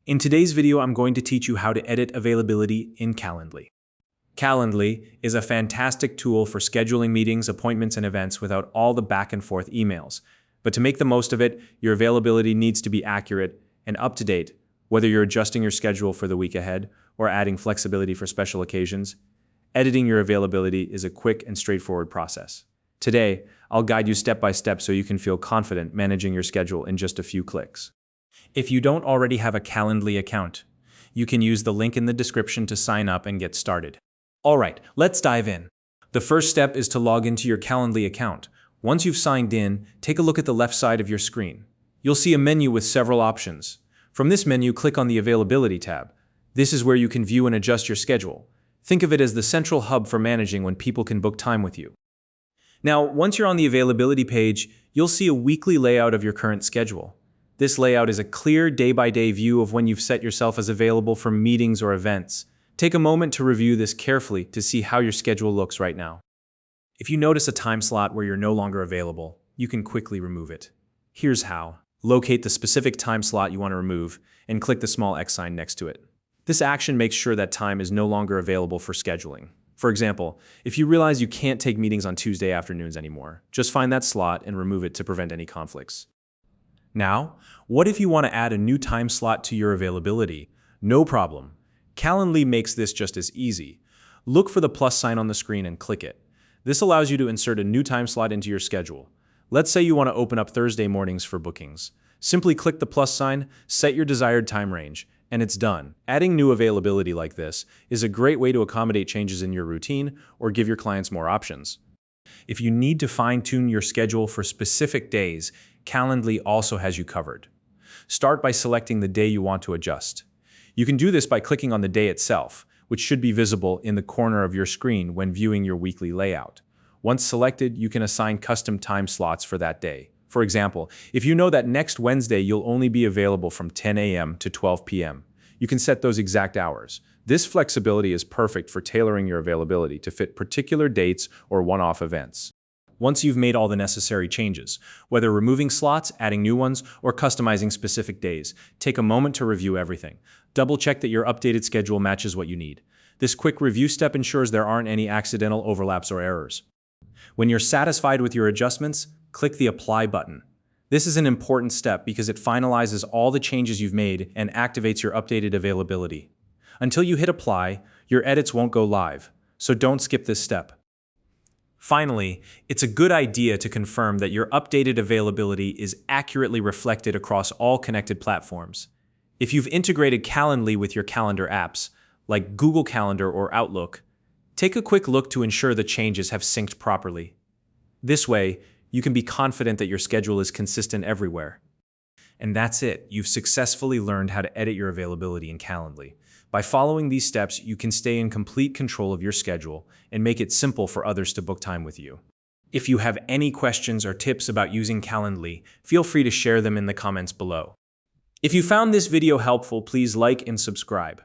In today's video, I'm going to teach you how to edit availability in Calendly. Calendly is a fantastic tool for scheduling meetings, appointments, and events without all the back and forth emails. But to make the most of it, your availability needs to be accurate and up to date, whether you're adjusting your schedule for the week ahead or adding flexibility for special occasions. Editing your availability is a quick and straightforward process. Today, I'll guide you step by step so you can feel confident managing your schedule in just a few clicks. If you don't already have a Calendly account, you can use the link in the description to sign up and get started. Alright, let's dive in. The first step is to log into your Calendly account. Once you've signed in, take a look at the left side of your screen. You'll see a menu with several options. From this menu, click on the Availability tab. This is where you can view and adjust your schedule. Think of it as the central hub for managing when people can book time with you. Now, once you're on the availability page, you'll see a weekly layout of your current schedule. This layout is a clear day-by-day view of when you've set yourself as available for meetings or events. Take a moment to review this carefully to see how your schedule looks right now. If you notice a time slot where you're no longer available, you can quickly remove it. Here's how. Locate the specific time slot you want to remove and click the small X sign next to it. This action makes sure that time is no longer available for scheduling. For example, if you realize you can't take meetings on Tuesday afternoons anymore, just find that slot and remove it to prevent any conflicts. Now, what if you want to add a new time slot to your availability? No problem. Calendly makes this just as easy. Look for the plus sign on the screen and click it. This allows you to insert a new time slot into your schedule. Let's say you want to open up Thursday mornings for bookings. Simply click the plus sign, set your desired time range, and it's done. Adding new availability like this is a great way to accommodate changes in your routine or give your clients more options. If you need to fine-tune your schedule for specific days, Calendly also has you covered. Start by selecting the day you want to adjust. You can do this by clicking on the day itself, which should be visible in the corner of your screen when viewing your weekly layout. Once selected, you can assign custom time slots for that day. For example, if you know that next Wednesday you'll only be available from 10 a.m. to 12 p.m., you can set those exact hours. This flexibility is perfect for tailoring your availability to fit particular dates or one-off events. Once you've made all the necessary changes, whether removing slots, adding new ones, or customizing specific days, take a moment to review everything. Double-check that your updated schedule matches what you need. This quick review step ensures there aren't any accidental overlaps or errors. When you're satisfied with your adjustments, click the Apply button. This is an important step because it finalizes all the changes you've made and activates your updated availability. Until you hit Apply, your edits won't go live, so don't skip this step. Finally, it's a good idea to confirm that your updated availability is accurately reflected across all connected platforms. If you've integrated Calendly with your calendar apps, like Google Calendar or Outlook, take a quick look to ensure the changes have synced properly. This way, you can be confident that your schedule is consistent everywhere. And that's it. You've successfully learned how to edit your availability in Calendly. By following these steps, you can stay in complete control of your schedule and make it simple for others to book time with you. If you have any questions or tips about using Calendly, feel free to share them in the comments below. If you found this video helpful, please like and subscribe.